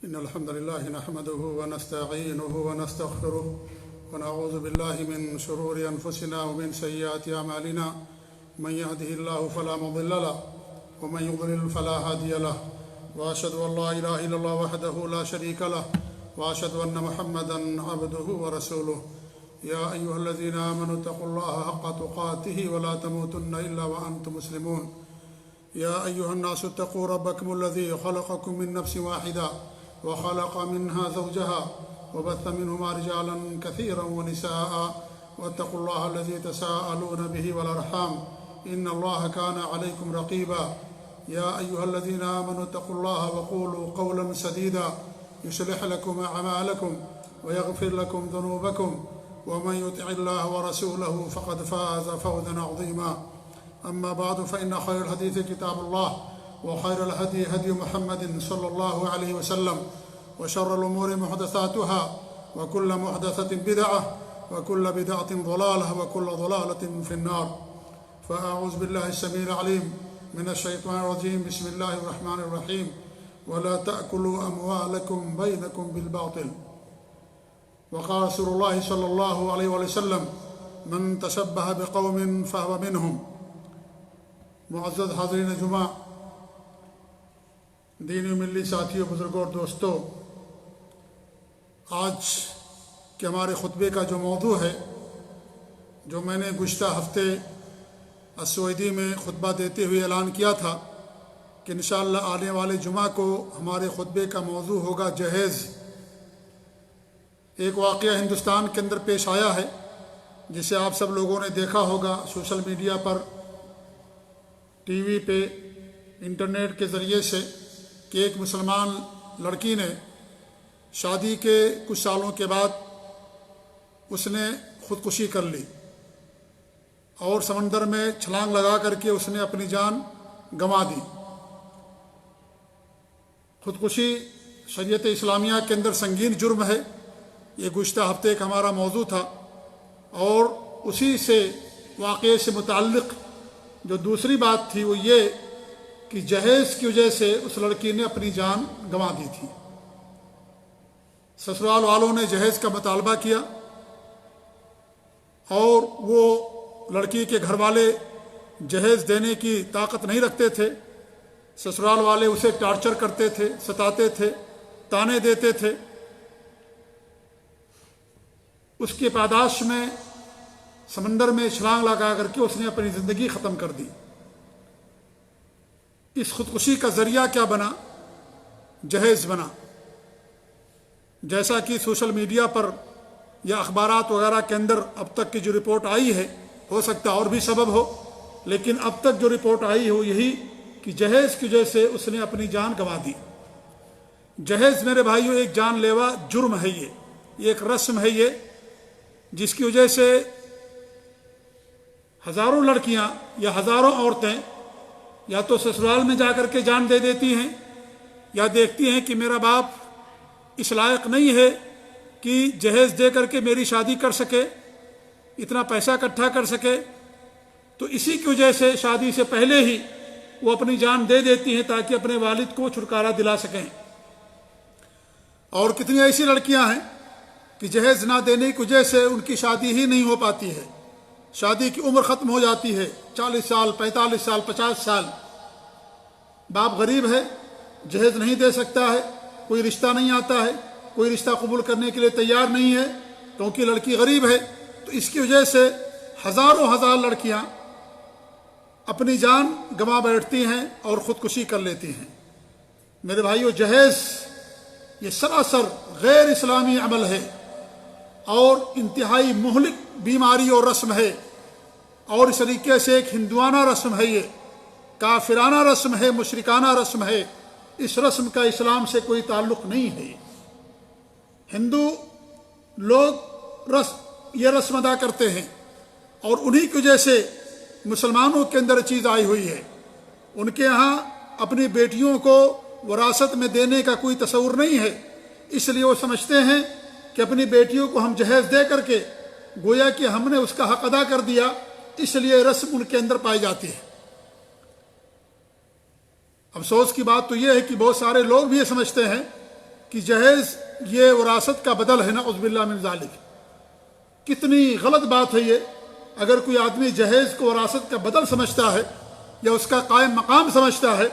إن الحمد لله نحمده ونستعينه ونستغفره ونعوذ بالله من شرور أنفسنا ومن سيئات أعمالنا من يهده الله فلا مضل له ومن يضلل فلا هادي له وأشهد أن لا إله إلا الله وحده لا شريك له وأشهد أن محمدا عبده ورسوله يا أيها الذين آمنوا اتقوا الله حق تقاته ولا تموتن إلا وأنتم مسلمون يا أيها الناس اتقوا ربكم الذي خلقكم من نفس واحدة وخلق منها زوجها وبث منهما رجالا كثيرا ونساء واتقوا الله الذي تساءلون به والأرحام إن الله كان عليكم رقيبا يا أيها الذين آمنوا اتقوا الله وقولوا قولا سديدا يصلح لكم أعمالكم ويغفر لكم ذنوبكم ومن يطع الله ورسوله فقد فاز فوزا عظيما أما بعد فإن خير الحديث كتاب الله وخير الهدي هدي محمد صلى الله عليه وسلم وشر الأمور محدثاتها وكل محدثة بدعة وكل بدعة ضلالة وكل ضلالة في النار فأعوذ بالله السميع العليم من الشيطان الرجيم بسم الله الرحمن الرحيم ولا تأكلوا أموالكم بينكم بالباطل وقال رسول الله صلى الله عليه وسلم من تشبه بقوم فهو منهم. معزز حاضرین جمعہ، دینی و ملی ساتھیوں، بزرگوں اور دوستوں، آج کے ہمارے خطبے کا جو موضوع ہے، جو میں نے گزشتہ ہفتے السویدی میں خطبہ دیتے ہوئے اعلان کیا تھا کہ انشاءاللہ آنے والے جمعہ کو ہمارے خطبے کا موضوع ہوگا جہیز. ایک واقعہ ہندوستان کے اندر پیش آیا ہے جسے آپ سب لوگوں نے دیکھا ہوگا سوشل میڈیا پر، ٹی وی پہ، انٹرنیٹ کے ذریعے سے، کہ ایک مسلمان لڑکی نے شادی کے کچھ سالوں کے بعد اس نے خودکشی کر لی اور سمندر میں چھلانگ لگا کر کے اس نے اپنی جان گنوا دی. خودکشی شریعت اسلامیہ کے اندر سنگین جرم ہے. یہ گزشتہ ہفتے کا ہمارا موضوع تھا اور اسی سے واقعے سے متعلق جو دوسری بات تھی وہ یہ کہ جہیز کی وجہ سے اس لڑکی نے اپنی جان گنوا دی تھی. سسرال والوں نے جہیز کا مطالبہ کیا اور وہ لڑکی کے گھر والے جہیز دینے کی طاقت نہیں رکھتے تھے. سسرال والے اسے ٹارچر کرتے تھے، ستاتے تھے، تانے دیتے تھے. اس کی پاداش میں سمندر میں چھلانگ لگا کر کے اس نے اپنی زندگی ختم کر دی. اس خودکشی کا ذریعہ کیا بنا؟ جہیز بنا. جیسا کہ سوشل میڈیا پر یا اخبارات وغیرہ کے اندر اب تک کی جو رپورٹ آئی ہے، ہو سکتا اور بھی سبب ہو، لیکن اب تک جو رپورٹ آئی ہو یہی کہ جہیز کی وجہ سے اس نے اپنی جان گنوا دی. جہیز میرے بھائیوں ایک جان لیوا جرم ہے. یہ ایک رسم ہے یہ جس کی وجہ سے ہزاروں لڑکیاں یا ہزاروں عورتیں یا تو سسرال میں جا کر کے جان دے دیتی ہیں یا دیکھتی ہیں کہ میرا باپ اس لائق نہیں ہے کہ جہیز دے کر کے میری شادی کر سکے، اتنا پیسہ اکٹھا کر سکے، تو اسی کی وجہ سے شادی سے پہلے ہی وہ اپنی جان دے دیتی ہیں تاکہ اپنے والد کو چھٹکارا دلا سکیں. اور کتنی ایسی لڑکیاں ہیں کہ جہیز نہ دینے کی وجہ سے ان کی شادی ہی نہیں ہو پاتی ہے. شادی کی عمر ختم ہو جاتی ہے، 40 سال، 45 سال، 50 سال. باپ غریب ہے، جہیز نہیں دے سکتا ہے، کوئی رشتہ نہیں آتا ہے، کوئی رشتہ قبول کرنے کے لیے تیار نہیں ہے کیونکہ لڑکی غریب ہے. تو اس کی وجہ سے ہزاروں ہزار لڑکیاں اپنی جان گنوا بیٹھتی ہیں اور خودکشی کر لیتی ہیں. میرے بھائیو، جہیز یہ سراسر غیر اسلامی عمل ہے اور انتہائی مہلک بیماری اور رسم ہے، اور اس طریقے سے ایک ہندوانہ رسم ہے، یہ کافرانہ رسم ہے، مشرکانہ رسم ہے. اس رسم کا اسلام سے کوئی تعلق نہیں ہے. ہندو لوگ یہ رسم ادا کرتے ہیں اور انہی کی وجہ سے مسلمانوں کے اندر چیز آئی ہوئی ہے. ان کے ہاں اپنی بیٹیوں کو وراثت میں دینے کا کوئی تصور نہیں ہے، اس لیے وہ سمجھتے ہیں کہ اپنی بیٹیوں کو ہم جہیز دے کر کے گویا کہ ہم نے اس کا حق ادا کر دیا، اس لیے رسم ان کے اندر پائی جاتی ہے. افسوس کی بات تو یہ ہے کہ بہت سارے لوگ بھی یہ سمجھتے ہیں کہ جہیز یہ وراثت کا بدل ہے، نعوذ باللہ من ذالک۔ کتنی غلط بات ہے یہ۔ اگر کوئی آدمی جہیز کو وراثت کا بدل سمجھتا ہے یا اس کا قائم مقام سمجھتا ہے،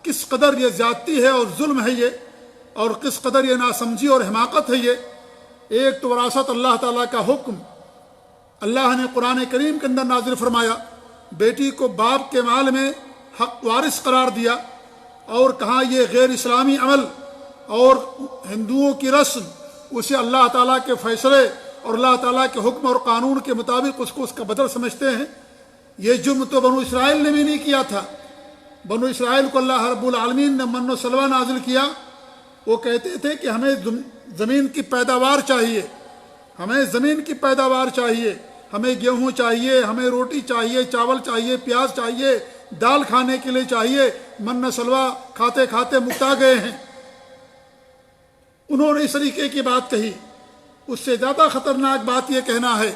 کس قدر یہ زیادتی ہے اور ظلم ہے یہ، اور کس قدر یہ ناسمجھی اور حماقت ہے یہ۔ ایک تو وراثت اللہ تعالیٰ کا حکم، اللہ نے قرآن کریم کے اندر نازل فرمایا، بیٹی کو باپ کے مال میں حق وارث قرار دیا، اور کہا یہ غیر اسلامی عمل اور ہندوؤں کی رسم، اسے اللہ تعالیٰ کے فیصلے اور اللہ تعالیٰ کے حکم اور قانون کے مطابق اس کو اس کا بدل سمجھتے ہیں۔ یہ جرم تو بنو اسرائیل نے بھی نہیں کیا تھا۔ بنو اسرائیل کو اللہ رب العالمین نے من و سلوہ نازل کیا۔ وہ کہتے تھے کہ ہمیں زمین کی پیداوار چاہیے، ہمیں زمین کی پیداوار چاہیے، ہمیں گیہوں چاہیے، ہمیں روٹی چاہیے، چاول چاہیے، پیاز چاہیے، دال کھانے کے لیے چاہیے۔ من و سلوہ کھاتے کھاتے مکتا گئے ہیں۔ انہوں نے اس طریقے کی بات کہی۔ اس سے زیادہ خطرناک بات یہ کہنا ہے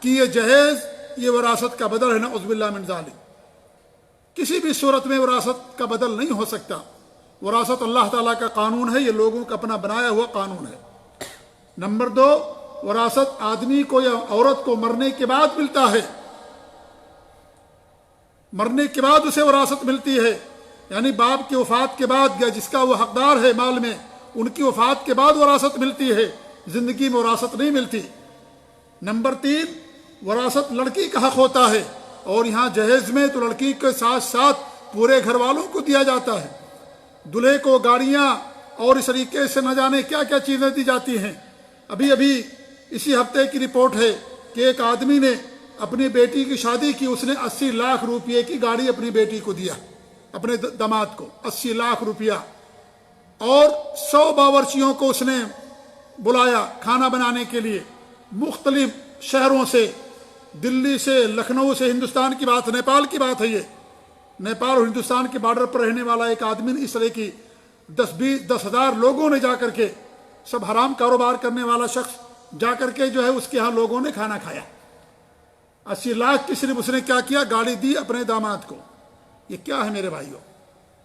کہ یہ جہیز یہ وراثت کا بدل ہے، نعوذ باللہ من ذالک۔ کسی بھی صورت میں وراثت کا بدل نہیں ہو سکتا۔ وراثت اللہ تعالیٰ کا قانون ہے، یہ لوگوں کا اپنا بنایا ہوا قانون ہے۔ نمبر 2، وراثت آدمی کو یا عورت کو مرنے کے بعد ملتا ہے، مرنے کے بعد اسے وراثت ملتی ہے، یعنی باپ کی وفات کے بعد یا جس کا وہ حقدار ہے مال میں، ان کی وفات کے بعد وراثت ملتی ہے، زندگی میں وراثت نہیں ملتی۔ نمبر 3، وراثت لڑکی کا حق ہوتا ہے، اور یہاں جہیز میں تو لڑکی کے ساتھ ساتھ پورے گھر والوں کو دیا جاتا ہے۔ دلہے کو گاڑیاں اور اس طریقے سے نہ جانے کیا کیا چیزیں دی جاتی ہیں۔ ابھی اسی ہفتے کی رپورٹ ہے کہ ایک آدمی نے اپنی بیٹی کی شادی کی، اس نے 80 لاکھ روپئے کی گاڑی اپنی بیٹی کو دیا، اپنے داماد کو 80 لاکھ روپیہ، اور 100 باورچیوں کو اس نے بلایا کھانا بنانے کے لیے، مختلف شہروں سے، دلی سے، لکھنؤ سے، ہندوستان کی بات، نیپال کی بات ہے یہ، نیپال اور ہندوستان کے بارڈر پر رہنے والا ایک آدمی نے اس طرح کی 10,000 لوگوں نے جا کر کے، سب حرام کاروبار کرنے والا شخص جا کر کے جو ہے اس کے ہاں لوگوں نے کھانا کھایا۔ 80 لاکھ کی صرف اس نے کیا کیا، گاڑی دی اپنے داماد کو۔ یہ کیا ہے میرے بھائیوں؟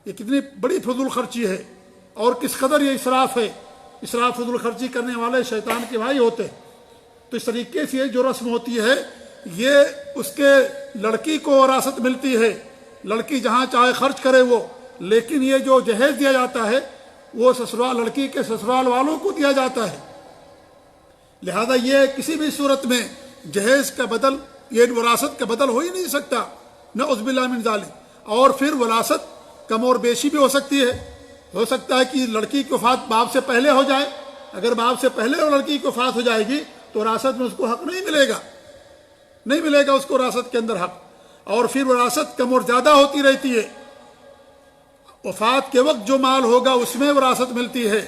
یہ کتنی بڑی فضول خرچی ہے، اور کس قدر یہ اسراف ہے۔ اسراف فضول خرچی کرنے والے شیطان کے بھائی ہوتے ہیں۔ تو اس طریقے سے جو رسم ہوتی ہے، یہ اس کے لڑکی کو وراثت ملتی ہے، لڑکی جہاں چاہے خرچ کرے وہ، لیکن یہ جو جہیز دیا جاتا ہے وہ سسرال، لڑکی کے سسرال والوں کو دیا جاتا ہے۔ لہذا یہ کسی بھی صورت میں جہیز کا بدل، یہ وراثت کا بدل ہو ہی نہیں سکتا، نعوذ باللہ من ذالک۔ اور پھر وراثت کم اور بیشی بھی ہو سکتی ہے۔ ہو سکتا ہے کہ لڑکی کی وفات باپ سے پہلے ہو جائے، اگر باپ سے پہلے لڑکی کی وفات ہو جائے گی تو وراثت میں اس کو حق نہیں ملے گا، نہیں ملے گا اس کو وراثت کے اندر حق۔ اور پھر وراثت کم اور زیادہ ہوتی رہتی ہے۔ وفات کے وقت جو مال ہوگا اس میں وراثت ملتی ہے۔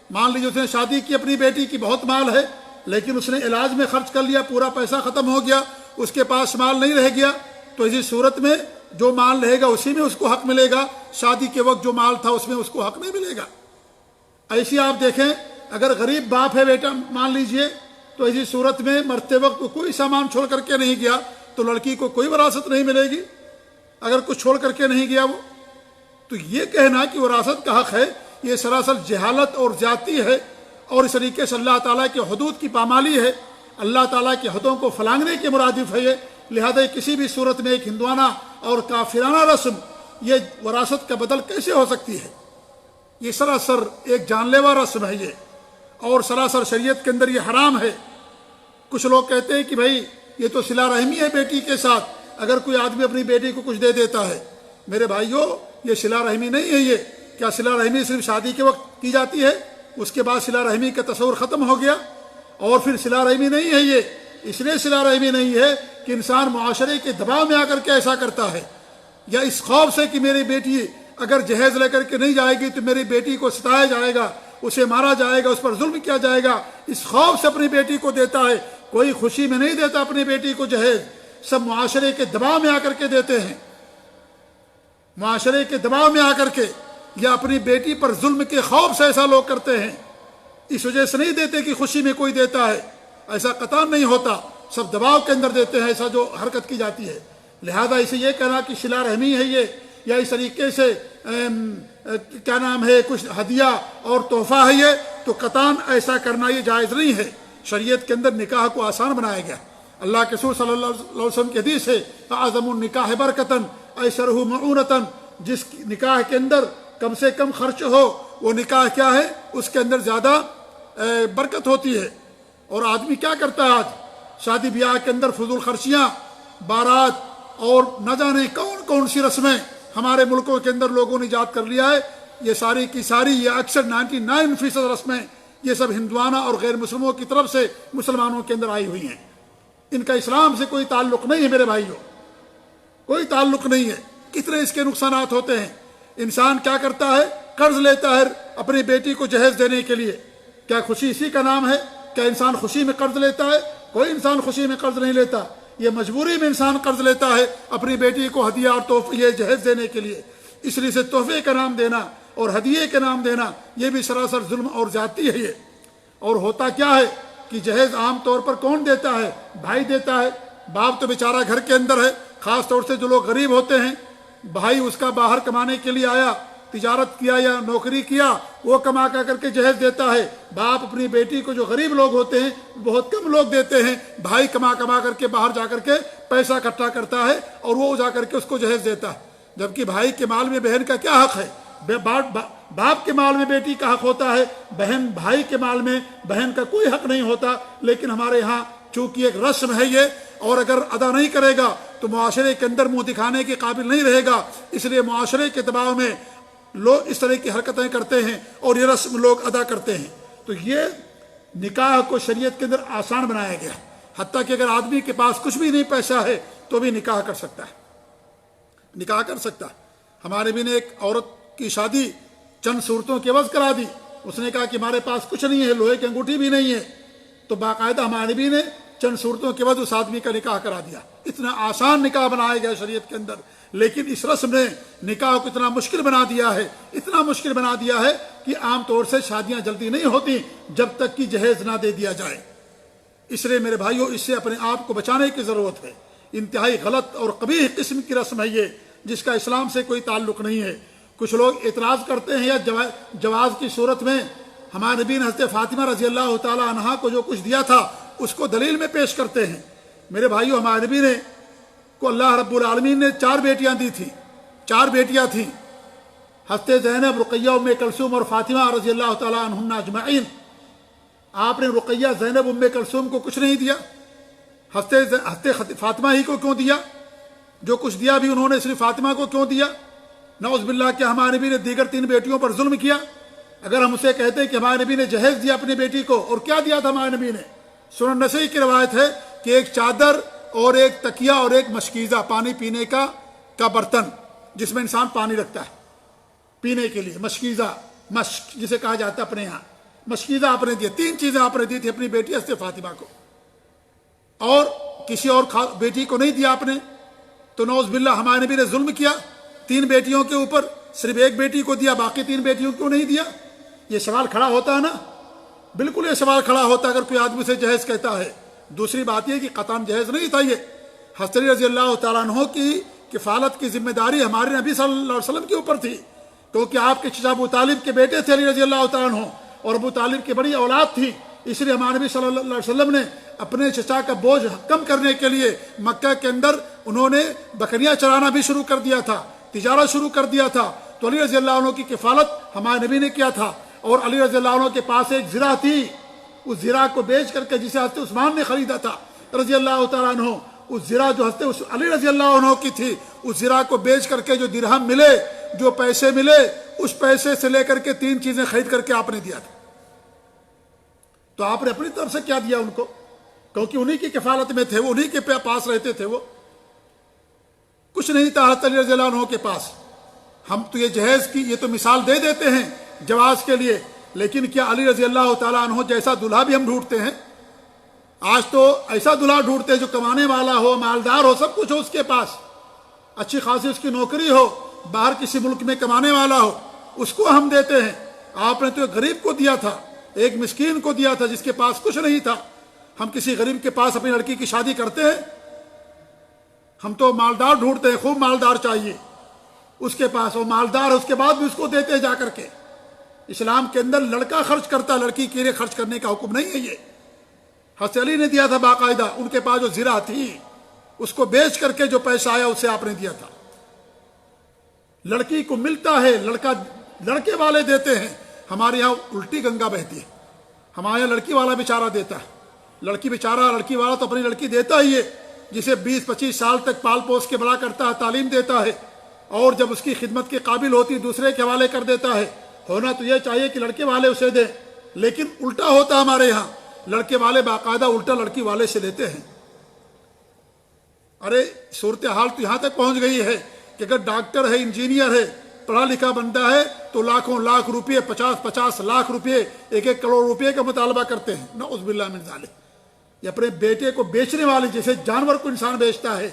مان لیجیے اس نے شادی کی، اپنی بیٹی کی بہت مال ہے، لیکن اس نے علاج میں خرچ کر لیا، پورا پیسہ ختم ہو گیا، اس کے پاس مال نہیں رہ گیا، تو اسی صورت میں جو مال رہے گا اسی میں اس کو حق ملے گا، شادی کے وقت جو مال تھا اس میں اس کو حق نہیں ملے گا۔ ایسی آپ دیکھیں، اگر غریب باپ ہے بیٹا مان لیجئے، تو اسی صورت میں مرتے وقت کوئی سامان چھوڑ کر کے نہیں گیا تو لڑکی کو کوئی وراثت نہیں ملے گی، اگر کچھ چھوڑ کر کے نہیں گیا وہ۔ تو یہ کہنا کہ وراثت کا حق ہے، یہ سراسر جہالت اور زیادتی ہے، اور اس طریقے سے اللہ تعالیٰ کے حدود کی پامالی ہے، اللہ تعالیٰ کی حدوں کو پھلانگنے کے مرادف ہے یہ۔ لہذا کسی بھی صورت میں ایک ہندوانہ اور کافرانہ رسم یہ وراثت کا بدل کیسے ہو سکتی ہے؟ یہ سراسر ایک جان لیوا رسم ہے یہ، اور سراسر شریعت کے اندر یہ حرام ہے۔ کچھ لوگ کہتے ہیں کہ بھائی یہ تو صلہ رحمی ہے بیٹی کے ساتھ، اگر کوئی آدمی اپنی بیٹی کو کچھ دے دیتا ہے۔ میرے بھائیوں، یہ صلہ رحمی نہیں ہے۔ یہ کیا صلہ رحمی صرف شادی کے وقت کی جاتی ہے، اس کے بعد صلہ رحمی کا تصور ختم ہو گیا؟ اور پھر صلہ رحمی نہیں ہے یہ، اس لیے صلہ رحمی نہیں ہے کہ انسان معاشرے کے دباؤ میں آ کر کے ایسا کرتا ہے، یا اس خوف سے کہ میری بیٹی اگر جہیز لے کر کے نہیں جائے گی تو میری بیٹی کو ستایا جائے گا، اسے مارا جائے گا، اس پر ظلم کیا جائے گا، اس خوف سے اپنی بیٹی کو دیتا ہے۔ کوئی خوشی میں نہیں دیتا اپنی بیٹی کو جہیز، سب معاشرے کے دباؤ میں آ کر کے دیتے ہیں، معاشرے کے دباؤ میں آ کر کے، یا اپنی بیٹی پر ظلم کے خوف سے ایسا لوگ کرتے ہیں، اس وجہ سے نہیں دیتے کہ خوشی میں کوئی دیتا ہے، ایسا قطعاً نہیں ہوتا، سب دباؤ کے اندر دیتے ہیں ایسا جو حرکت کی جاتی ہے۔ لہذا اسے یہ کہنا کہ صلہ رحمی ہے یہ، یا اس طریقے سے کیا نام ہے کچھ ہدیہ اور تحفہ ہے یہ، تو قطعاً ایسا کرنا یہ جائز نہیں ہے۔ شریعت کے اندر نکاح کو آسان بنایا گیا۔ اللہ کے رسول صلی اللہ علیہ وسلم کی حدیث ہے اعظم النکاح برکتاً ایسرہ معونتاً، جس نکاح کے اندر کم سے کم خرچ ہو وہ نکاح کیا ہے، اس کے اندر زیادہ برکت ہوتی ہے۔ اور آدمی کیا کرتا ہے آج شادی بیاہ کے اندر فضول خرچیاں، بارات اور نہ جانے کون کون سی رسمیں ہمارے ملکوں کے اندر لوگوں نے ایجاد کر لیا ہے۔ یہ ساری کی ساری یہ اکثر 99% رسمیں یہ سب ہندوانہ اور غیر مسلموں کی طرف سے مسلمانوں کے اندر آئی ہوئی ہیں۔ ان کا اسلام سے کوئی تعلق نہیں ہے میرے بھائیوں، کوئی تعلق نہیں ہے۔ کتنے اس کے نقصانات ہوتے ہیں۔ انسان کیا کرتا ہے، قرض لیتا ہے اپنی بیٹی کو جہیز دینے کے لیے۔ کیا خوشی اسی کا نام ہے؟ کیا انسان خوشی میں قرض لیتا ہے؟ کوئی انسان خوشی میں قرض نہیں لیتا، یہ مجبوری میں انسان قرض لیتا ہے اپنی بیٹی کو ہدیہ اور تحفہ یہ جہیز دینے کے لیے۔ اس لیے سے تحفے کا نام دینا اور ہدیے کا نام دینا یہ بھی سراسر ظلم اور زیادتی ہے یہ۔ اور ہوتا کیا ہے کہ جہیز عام طور پر کون دیتا ہے؟ بھائی دیتا ہے۔ باپ تو بیچارہ گھر کے اندر ہے، خاص طور سے جو لوگ غریب ہوتے ہیں، بھائی اس کا باہر کمانے کے لیے آیا، تجارت کیا یا نوکری کیا، وہ کما کر کے جہیز دیتا ہے۔ باپ اپنی بیٹی کو، جو غریب لوگ ہوتے ہیں بہت کم لوگ دیتے ہیں، بھائی کما کر کے باہر جا کر کے پیسہ اکٹھا کرتا ہے اور وہ جا کر کے اس کو جہیز دیتا ہے۔ جبکہ بھائی کے مال میں بہن کا کیا حق ہے؟ باپ کے مال میں بیٹی کا حق ہوتا ہے، بھائی کے مال میں بہن کا کوئی حق نہیں ہوتا۔ لیکن ہمارے ہاں چونکہ ایک رسم ہے یہ، اور اگر ادا نہیں کرے گا تو معاشرے کے اندر منہ دکھانے کے قابل نہیں رہے گا، اس لیے معاشرے کے دباؤ میں لوگ اس طرح کی حرکتیں کرتے ہیں اور یہ رسم لوگ ادا کرتے ہیں۔ تو یہ نکاح کو شریعت کے اندر آسان بنایا گیا، حتیٰ کہ اگر آدمی کے پاس کچھ بھی نہیں پیسہ ہے تو بھی نکاح کر سکتا ہے، نکاح کر سکتا ہے۔ ہمارے بھی نے ایک عورت کی شادی چند صورتوں کے عوض کرا دی۔ اس نے کہا کہ ہمارے پاس کچھ نہیں ہے، لوہے کی انگوٹھی بھی نہیں ہے، تو باقاعدہ ہمارے بھی نے چند صورتوں کے بعد اس آدمی کا نکاح کرا دیا۔ اتنا آسان نکاح بنایا گیا شریعت کے اندر، لیکن اس رسم نے نکاح کو اتنا مشکل بنا دیا ہے، اتنا مشکل بنا دیا ہے کہ عام طور سے شادیاں جلدی نہیں ہوتی جب تک کہ جہیز نہ دے دیا جائے۔ اس لیے میرے بھائیوں اس سے اپنے آپ کو بچانے کی ضرورت ہے۔ انتہائی غلط اور قبیح قسم کی رسم ہے یہ، جس کا اسلام سے کوئی تعلق نہیں ہے۔ کچھ لوگ اعتراض کرتے ہیں یا جواز کی صورت میں ہمارے نبی نے حضرت فاطمہ رضی اللہ تعالی عنہا کو جو کچھ دیا تھا اس کو دلیل میں پیش کرتے ہیں۔ میرے بھائیو، ہمارے نبی نے کو اللہ رب العالمین نے 4 بیٹیاں دی تھیں، 4 بیٹیاں تھیں، حضرت زینب، رقیہ، ام کلثوم اور فاطمہ رضی اللہ تعالی عنہن اجمعین۔ آپ نے رقیہ، زینب، ام کلثوم کو کچھ نہیں دیا، حضرت فاطمہ ہی کو کیوں دیا؟ جو کچھ دیا بھی انہوں نے صرف فاطمہ کو کیوں دیا؟ نعوذ باللہ کہ ہمارے نبی نے دیگر 3 بیٹیوں پر ظلم کیا؟ اگر ہم اسے کہتے ہیں کہ ہمارے نبی نے جہیز دیا اپنی بیٹی کو، اور کیا دیا تھا ہمارے نبی نے؟ سنن نسائی کی روایت ہے کہ ایک چادر اور ایک تکیہ اور ایک مشکیزہ، پانی پینے کا برتن جس میں انسان پانی رکھتا ہے پینے کے لیے، مشکیزہ، مشک جسے کہا جاتا ہے اپنے یہاں، مشکیزہ آپ نے دیا۔ 3 چیزیں آپ نے دی تھی اپنی بیٹی حضرت فاطمہ کو، اور کسی اور بیٹی کو نہیں دیا آپ نے۔ تو نعوذ باللہ ہمارے نبی نے ظلم کیا 3 بیٹیوں کے اوپر، صرف ایک بیٹی کو دیا، باقی 3 بیٹیوں کو نہیں دیا؟ یہ سوال کھڑا ہوتا ہے نا، بالکل یہ سوال کھڑا ہوتا ہے اگر کوئی آدمی سے جہیز کہتا ہے۔ دوسری بات یہ کہ قطعاً جہیز نہیں تھا یہ، حضرت علی رضی اللہ تعالیٰ عنہ کی کفالت کی ذمہ داری ہمارے نبی صلی اللہ علیہ وسلم کے اوپر تھی، کیونکہ آپ کے چچا ابو طالب کے بیٹے تھے علی رضی اللہ تعالیٰ عنہ، اور ابو طالب کی بڑی اولاد تھی۔ اس لیے ہمارے نبی صلی اللہ علیہ وسلم نے اپنے چچا کا بوجھ کم کرنے کے لیے مکہ کے اندر انہوں نے بکریاں چرانا بھی شروع کر دیا تھا، تجارت شروع کر دیا تھا۔ تو علی رضی اللہ عنہ کی کفالت ہمارے نبی نے کیا تھا، اور علی رضی اللہ عنہ کے پاس ایک زرہ تھی، اس زرہ کو بیچ کر کے، جسے حضرت عثمان نے خریدا تھا رضی اللہ تعالیٰ عنہ، اس زرہ جو حضرت علی رضی اللہ عنہ کی تھی، اس زرہ کو بیچ کر کے جو درہم ملے، جو پیسے ملے، اس پیسے سے لے کر کے 3 چیزیں خرید کر کے آپ نے دیا تھا۔ تو آپ نے اپنی طرف سے کیا دیا ان کو؟ کیونکہ انہی کی کفالت میں تھے وہ، انہی کے پاس رہتے تھے وہ، کچھ نہیں تھا حضرت علی رضی اللہ عنہ کے پاس۔ ہم تو یہ جہیز کی یہ تو مثال دے دیتے ہیں جواز کے لیے، لیکن کیا علی رضی اللہ تعالیٰ عنہ جیسا دلہا بھی ہم ڈھونڈتے ہیں؟ آج تو ایسا دلہا ڈھونڈتے ہیں جو کمانے والا ہو، مالدار ہو، سب کچھ ہو اس کے پاس، اچھی خاصی اس کی نوکری ہو، باہر کسی ملک میں کمانے والا ہو، اس کو ہم دیتے ہیں۔ آپ نے تو ایک غریب کو دیا تھا، ایک مسکین کو دیا تھا جس کے پاس کچھ نہیں تھا۔ ہم کسی غریب کے پاس اپنی لڑکی کی شادی کرتے ہیں؟ ہم تو مالدار ڈھونڈتے ہیں، خوب مالدار چاہیے، اس کے پاس وہ مالدار ہے، اس کے بعد بھی اس کو دیتے جا کر کے۔ اسلام کے اندر لڑکا خرچ کرتا، لڑکی کے لیے خرچ کرنے کا حکم نہیں ہے یہ۔ حضرت علی نے دیا تھا باقاعدہ، ان کے پاس جو زرع تھی اس کو بیچ کر کے جو پیسہ آیا اسے آپ نے دیا تھا۔ لڑکی کو ملتا ہے، لڑکے والے دیتے ہیں۔ ہمارے یہاں الٹی گنگا بہتی ہے، ہمارے یہاں لڑکی والا بیچارہ دیتا ہے۔ لڑکی والا تو اپنی لڑکی دیتا ہی ہے، جسے 20-25 سال تک پال پوس کے بڑا کرتا ہے، تعلیم دیتا ہے، اور جب اس کی خدمت کے قابل ہوتی دوسرے کے حوالے کر دیتا ہے۔ ہونا تو یہ چاہیے کہ لڑکے والے اسے دیں، لیکن الٹا ہوتا ہمارے یہاں، لڑکے والے باقاعدہ الٹا لڑکی والے سے لیتے ہیں۔ ارے صورتحال تو یہاں تک پہنچ گئی ہے کہ اگر ڈاکٹر ہے، انجینئر ہے، پڑھا لکھا بندہ ہے تو لاکھ روپے، 50 لاکھ روپے، 1 کروڑ روپے کا مطالبہ کرتے ہیں۔ نعوذ باللہ من ذالک۔ یہ اپنے بیٹے کو بیچنے والے، جیسے جانور کو انسان بیچتا ہے،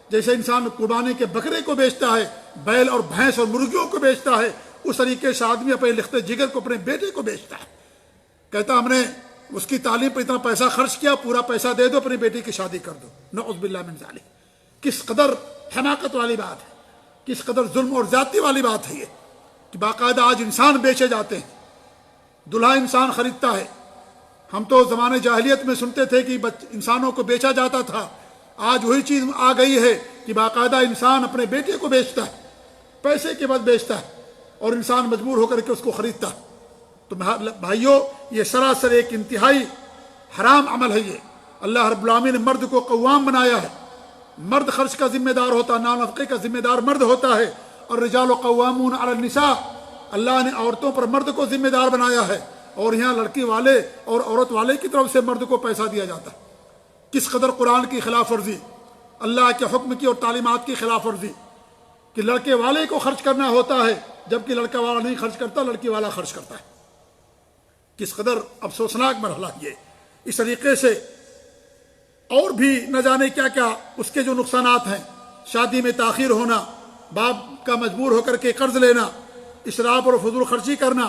جیسے انسان قربانی کے بکرے کو بیچتا ہے، بیل اور بھینس اور مرغیوں کو بیچتا ہے، اس طریقے سے آدمی اپنے لخت جگر کو، اپنے بیٹے کو بیچتا ہے۔ کہتا ہم نے اس کی تعلیم پر اتنا پیسہ خرچ کیا، پورا پیسہ دے دو، اپنی بیٹی کی شادی کر دو۔ نعوذ باللہ من ذالک۔ کس قدر حماقت والی بات ہے، کس قدر ظلم اور زیادتی والی بات ہے یہ، کہ باقاعدہ آج انسان بیچے جاتے ہیں، دلہا انسان خریدتا ہے۔ ہم تو زمانے جاہلیت میں سنتے تھے کہ انسانوں کو بیچا جاتا تھا، آج وہی چیز آ گئی ہے کہ باقاعدہ انسان اپنے بیٹے کو بیچتا ہے، پیسے کے بعد بیچتا ہے، اور انسان مجبور ہو کر کے اس کو خریدتا ہے۔ تو بھائیوں، یہ سراسر ایک انتہائی حرام عمل ہے یہ۔ اللہ رب العالمین نے مرد کو قوام بنایا ہے، مرد خرچ کا ذمہ دار ہوتا ہے، نفقے کا ذمہ دار مرد ہوتا ہے، اور رجال قوامون علی النساء، اللہ نے عورتوں پر مرد کو ذمہ دار بنایا ہے، اور یہاں لڑکی والے اور عورت والے کی طرف سے مرد کو پیسہ دیا جاتا ہے۔ کس قدر قرآن کی خلاف ورزی، اللہ کے حکم کی اور تعلیمات کی خلاف ورزی، کہ لڑکے والے کو خرچ کرنا ہوتا ہے جبکہ لڑکا والا نہیں خرچ کرتا، لڑکی والا خرچ کرتا ہے۔ کس قدر افسوسناک مرحلہ یہ۔ اس طریقے سے اور بھی نہ جانے کیا کیا اس کے جو نقصانات ہیں، شادی میں تاخیر ہونا، باپ کا مجبور ہو کر کے قرض لینا، اسراف اور فضول خرچی کرنا،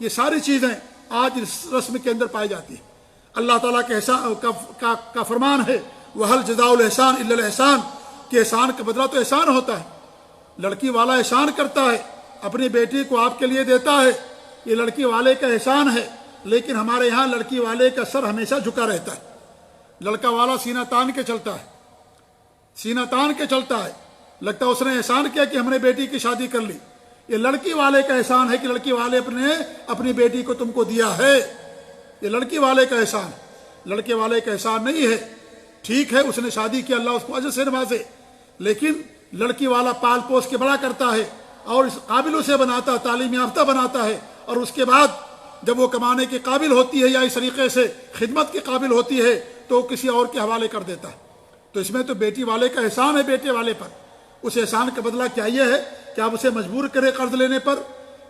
یہ ساری چیزیں آج اس رسم کے اندر پائی جاتی ہیں۔ اللہ تعالیٰ کے کا فرمان ہے، وَهَلْ جَزَاءُ الْإِحْسَانِ إِلَّا الْإِحْسَانُ، کہ احسان کا بدلہ تو احسان ہوتا ہے۔ لڑکی والا احسان کرتا ہے، اپنی بیٹی کو آپ کے لیے دیتا ہے، یہ لڑکی والے کا احسان ہے، لیکن ہمارے یہاں لڑکی والے کا سر ہمیشہ جھکا رہتا ہے۔ لڑکا والا سینہ تان کے چلتا ہے، سینہ تان کے چلتا ہے، لگتا ہے اس نے احسان کیا کہ ہم نے بیٹی کی شادی کر لی۔ یہ لڑکی والے کا احسان ہے کہ لڑکی والے اپنی بیٹی کو تم کو دیا ہے، یہ لڑکی والے کا احسان ہے، لڑکے والے کا احسان نہیں ہے۔ ٹھیک ہے اس نے شادی کی، اللہ اس کو اجر سے نوازے، لیکن لڑکی والا پال پوس کے بڑا کرتا ہے اور اس قابل اسے بناتا ہے، تعلیم یافتہ بناتا ہے، اور اس کے بعد جب وہ کمانے کے قابل ہوتی ہے یا اس طریقے سے خدمت کے قابل ہوتی ہے تو کسی اور کے حوالے کر دیتا ہے۔ تو اس میں تو بیٹی والے کا احسان ہے بیٹے والے پر۔ اس احسان کا بدلہ کیا یہ ہے کہ آپ اسے مجبور کرے قرض لینے پر،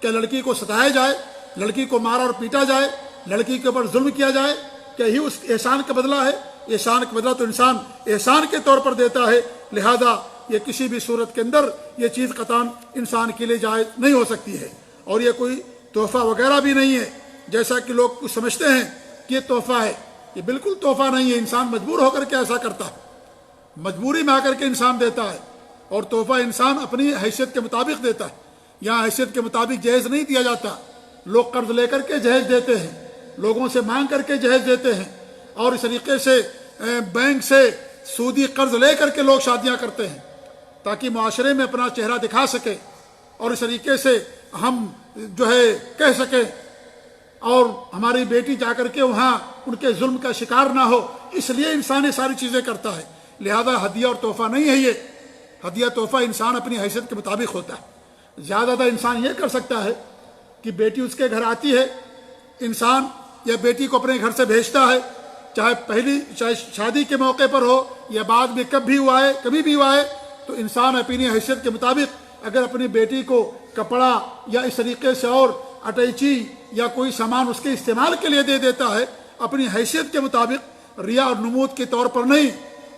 کیا لڑکی کو ستایا جائے، لڑکی کو مارا اور پیٹا جائے، لڑکی کے اوپر ظلم کیا جائے، کیا یہی اس احسان کا بدلہ ہے؟ احسان کا بدلہ تو انسان احسان کے طور پر دیتا ہے، لہذا یہ کسی بھی صورت کے اندر یہ چیز قطعاً انسان کے لیے جائز نہیں ہو سکتی ہے، اور یہ کوئی تحفہ وغیرہ بھی نہیں ہے جیسا کہ لوگ کچھ سمجھتے ہیں کہ یہ تحفہ ہے۔ یہ بالکل تحفہ نہیں ہے، انسان مجبور ہو کر کے ایسا کرتا ہے، مجبوری میں آ کر کے انسان دیتا ہے، اور تحفہ انسان اپنی حیثیت کے مطابق دیتا ہے۔ یہاں حیثیت کے مطابق جہیز نہیں دیا جاتا، لوگ قرض لے کر کے جہیز دیتے ہیں، لوگوں سے مانگ کر کے جہیز دیتے ہیں، اور اس طریقے سے بینک سے سودی قرض لے کر کے لوگ شادیاں کرتے ہیں تاکہ معاشرے میں اپنا چہرہ دکھا سکے، اور اس طریقے سے ہم جو ہے کہہ سکیں، اور ہماری بیٹی جا کر کے وہاں ان کے ظلم کا شکار نہ ہو، اس لیے انسان یہ ساری چیزیں کرتا ہے۔ لہذا ہدیہ اور تحفہ نہیں ہے یہ، ہدیہ تحفہ انسان اپنی حیثیت کے مطابق ہوتا ہے۔ زیادہ تر انسان یہ کر سکتا ہے کہ بیٹی اس کے گھر آتی ہے، انسان یا بیٹی کو اپنے گھر سے بھیجتا ہے، چاہے شادی کے موقع پر ہو یا بعد میں کبھی بھی ہوا ہے، تو انسان اپنی حیثیت کے مطابق اگر اپنی بیٹی کو کپڑا یا اس طریقے سے اور اٹیچی یا کوئی سامان اس کے استعمال کے لیے دے دیتا ہے، اپنی حیثیت کے مطابق، ریا اور نمود کے طور پر نہیں،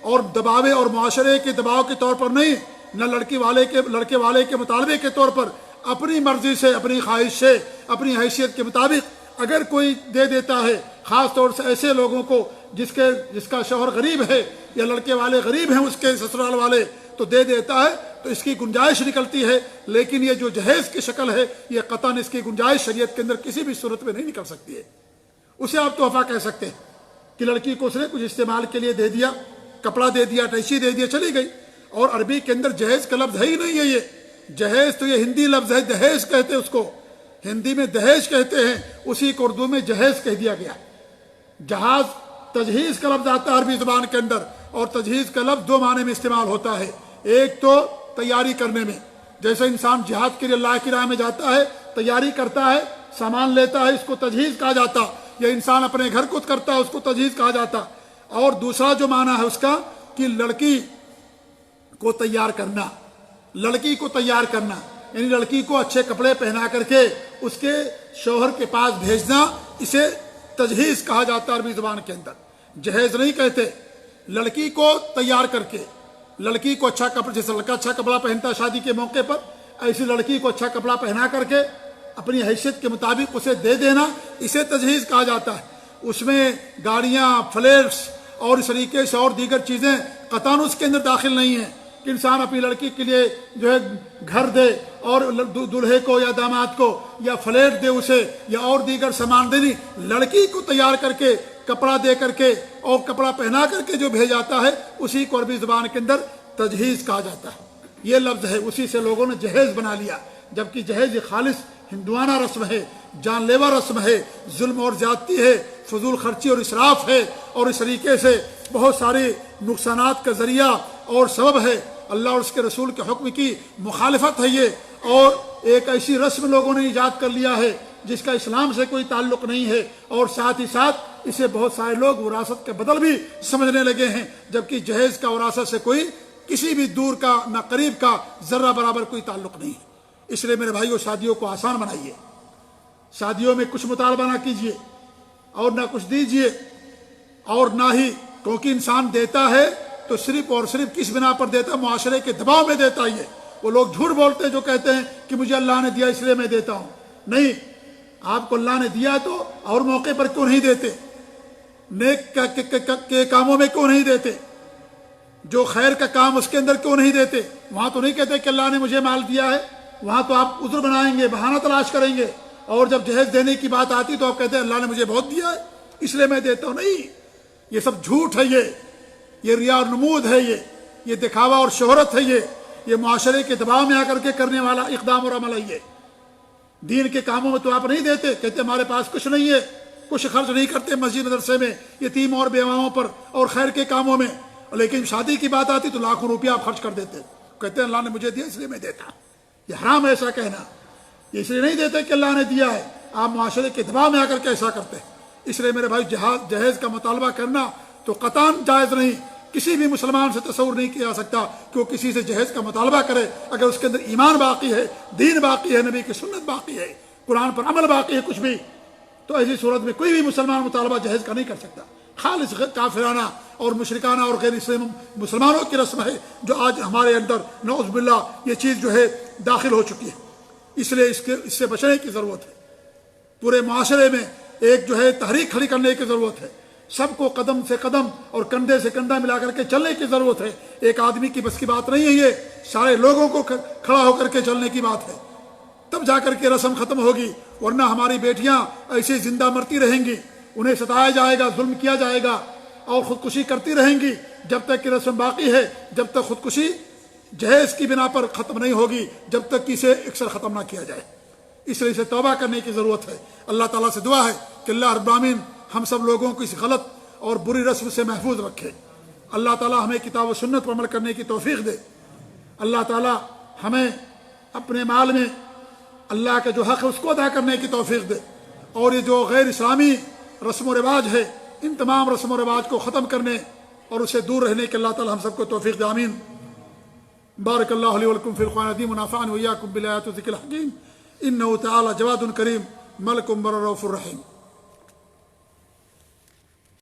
اور دباوے اور معاشرے کے دباؤ کے طور پر نہیں، نہ لڑکے والے کے مطالبے کے طور پر، اپنی مرضی سے، اپنی خواہش سے، اپنی حیثیت کے مطابق اگر کوئی دے دیتا ہے، خاص طور سے ایسے لوگوں کو جس کا شوہر غریب ہے یا لڑکے والے غریب ہیں اس کے سسرال والے، تو دے دیتا ہے، تو اس کی گنجائش نکلتی ہے، لیکن یہ جو جہیز کی شکل ہے یہ قطعاً اس کی گنجائش شریعت کے اندر کسی بھی صورت میں نہیں نکل سکتی ہے۔ اسے آپ تحفہ کہہ سکتے ہیں کہ لڑکی کو اس نے کچھ استعمال کے لیے دے دیا، کپڑا دے دیا، ٹیچی دے دیا، چلی گئی، اور عربی کے اندر جہیز کا لفظ ہے ہی نہیں ہے۔ یہ جہیز تو یہ ہندی لفظ ہے، دہیز کہتے ہیں اس کو، ہندی میں دہیز کہتے ہیں، اسی کو اردو میں جہیز کہہ دیا گیا۔ جہاز تجہیز کا لفظ آتا ہے عربی زبان کے اندر، اور تجہیز کا لفظ دو معنی میں استعمال ہوتا ہے، ایک تو تیاری کرنے میں، جیسے انسان جہاد کے لیے اللہ کی راہ میں جاتا ہے، تیاری کرتا ہے، سامان لیتا ہے، اس کو تجہیز کہا جاتا، یا انسان اپنے گھر کو کرتا ہے اس کو تجہیز کہا جاتا۔ اور دوسرا جو معنی ہے اس کا کہ لڑکی کو تیار کرنا، لڑکی کو تیار کرنا، یعنی لڑکی کو اچھے کپڑے پہنا کر کے اس کے شوہر کے پاس بھیجنا، اسے تجہیز کہا جاتا ہے عربی زبان کے اندر۔ جہیز نہیں کہتے، لڑکی کو تیار کر کے، لڑکی کو اچھا کپڑا، جیسے لڑکا اچھا کپڑا پہنتا ہے شادی کے موقع پر، ایسی لڑکی کو اچھا کپڑا پہنا کر کے اپنی حیثیت کے مطابق اسے دے دینا، اسے تجہیز کہا جاتا ہے۔ اس میں گاڑیاں، فلیٹس اور اس طریقے سے اور دیگر چیزیں قطعاً اس کے اندر داخل نہیں ہیں کہ انسان اپنی لڑکی کے لیے جو ہے گھر دے اور دلہے کو یا داماد کو یا فلیٹ دے اسے یا اور دیگر سامان دے، نہیں، لڑکی کو تیار کر کے کپڑا دے کر کے اور کپڑا پہنا کر کے جو بھیجاتا ہے اسی کو عربی زبان کے اندر تجہیز کہا جاتا ہے۔ یہ لفظ ہے، اسی سے لوگوں نے جہیز بنا لیا، جبکہ جہیز یہ خالص ہندوانہ رسم ہے، جان لیوا رسم ہے، ظلم اور زیادتی ہے، فضول خرچی اور اسراف ہے، اور اس طریقے سے بہت سارے نقصانات کا ذریعہ اور سبب ہے۔ اللہ اور اس کے رسول کے حکم کی مخالفت ہے یہ، اور ایک ایسی رسم لوگوں نے ایجاد کر لیا ہے جس کا اسلام سے کوئی تعلق نہیں ہے، اور ساتھ ہی ساتھ اسے بہت سارے لوگ وراثت کے بدل بھی سمجھنے لگے ہیں، جبکہ جہیز کا وراثت سے کوئی کسی بھی دور کا نہ قریب کا ذرہ برابر کوئی تعلق نہیں ہے۔ اس لیے میرے بھائیو، شادیوں کو آسان بنائیے، شادیوں میں کچھ مطالبہ نہ کیجیے اور نہ کچھ دیجیے، اور نہ ہی، کیونکہ انسان دیتا ہے تو صرف اور صرف کس بنا پر دیتا ہے؟ معاشرے کے دباؤ میں دیتا ہے۔ وہ لوگ جھوٹ بولتے ہیں جو کہتے ہیں کہ مجھے اللہ نے دیا اس لیے میں دیتا ہوں۔ نہیں، آپ کو اللہ نے دیا تو اور موقع پر کیوں نہیں دیتے؟ نیک کے کاموں میں کیوں نہیں دیتے؟ جو خیر کا کام اس کے اندر کیوں نہیں دیتے؟ وہاں تو نہیں کہتے کہ اللہ نے مجھے مال دیا ہے، وہاں تو آپ عذر بنائیں گے، بہانہ تلاش کریں گے، اور جب جہیز دینے کی بات آتی تو آپ کہتے ہیں اللہ نے مجھے بہت دیا ہے اس لیے میں دیتا ہوں۔ نہیں، یہ سب جھوٹ ہے، یہ ریا اور نمود ہے، یہ دکھاوا اور شہرت ہے، یہ معاشرے کے دباؤ میں آ کر کے کرنے والا اقدام اور عمل ہے۔ یہ دین کے کاموں میں تو آپ نہیں دیتے، کہتے ہمارے پاس کچھ نہیں ہے، کچھ خرچ نہیں کرتے مسجد مدرسے میں، یتیم اور بیواؤں پر اور خیر کے کاموں میں، لیکن شادی کی بات آتی تو لاکھوں روپیہ آپ خرچ کر دیتے، کہتے ہیں اللہ نے مجھے دیا اس لیے میں دیتا۔ یہ حرام ہے ایسا کہنا، یہ اس لیے نہیں دیتے کہ اللہ نے دیا ہے، آپ معاشرے کے دباؤ میں آ کر کے ایسا کرتے ہیں۔ اس لیے میرے بھائی، جہیز کا مطالبہ کرنا تو قطعاً جائز نہیں، کسی بھی مسلمان سے تصور نہیں کیا جا سکتا کہ وہ کسی سے جہیز کا مطالبہ کرے اگر اس کے اندر ایمان باقی ہے، دین باقی ہے، نبی کی سنت باقی ہے، قرآن پر عمل باقی ہے، کچھ بھی، تو ایسی صورت میں کوئی بھی مسلمان مطالبہ جہیز کا نہیں کر سکتا۔ خالص کافرانہ اور مشرکانہ اور غیر مسلمانوں کی رسم ہے جو آج ہمارے اندر نعوذ باللہ یہ چیز جو ہے داخل ہو چکی ہے۔ اس لیے اس سے بچنے کی ضرورت ہے، پورے معاشرے میں ایک جو ہے تحریک کھڑی کرنے کی ضرورت ہے، سب کو قدم سے قدم اور کندھے سے کندھا ملا کر کے چلنے کی ضرورت ہے۔ ایک آدمی کی بس کی بات نہیں ہے، یہ سارے لوگوں کو کھڑا ہو کر کے چلنے کی بات ہے، تب جا کر کے رسم ختم ہوگی، ورنہ ہماری بیٹیاں ایسے زندہ مرتی رہیں گی، انہیں ستایا جائے گا، ظلم کیا جائے گا اور خودکشی کرتی رہیں گی جب تک کہ رسم باقی ہے، جب تک خودکشی جہیز کی بنا پر ختم نہیں ہوگی، جب تک کہ اسے اکثر ختم نہ کیا جائے۔ اس لیے اسے توبہ کرنے کی ضرورت ہے۔ اللہ تعالیٰ سے دعا ہے کہ اللہ رب العالمین ہم سب لوگوں کو اس غلط اور بری رسم سے محفوظ رکھے۔ اللہ تعالیٰ ہمیں کتاب و سنت پر عمل کرنے کی توفیق دے۔ اللہ تعالیٰ ہمیں اپنے مال میں اللہ کا جو حق ہے اس کو ادا کرنے کی توفیق دے، اور یہ جو غیر اسلامی رسم و رواج ہے ان تمام رسم و رواج کو ختم کرنے اور اسے دور رہنے کے اللہ تعالیٰ ہم سب کو توفیق دے، آمین۔ بارک اللہ علی ولکم فی القرآن العظیم ونفعنی وإیاکم بالآیات والذکر الحکیم، انہ تعالی جواد کریم ملک بر رؤوف الرحیم۔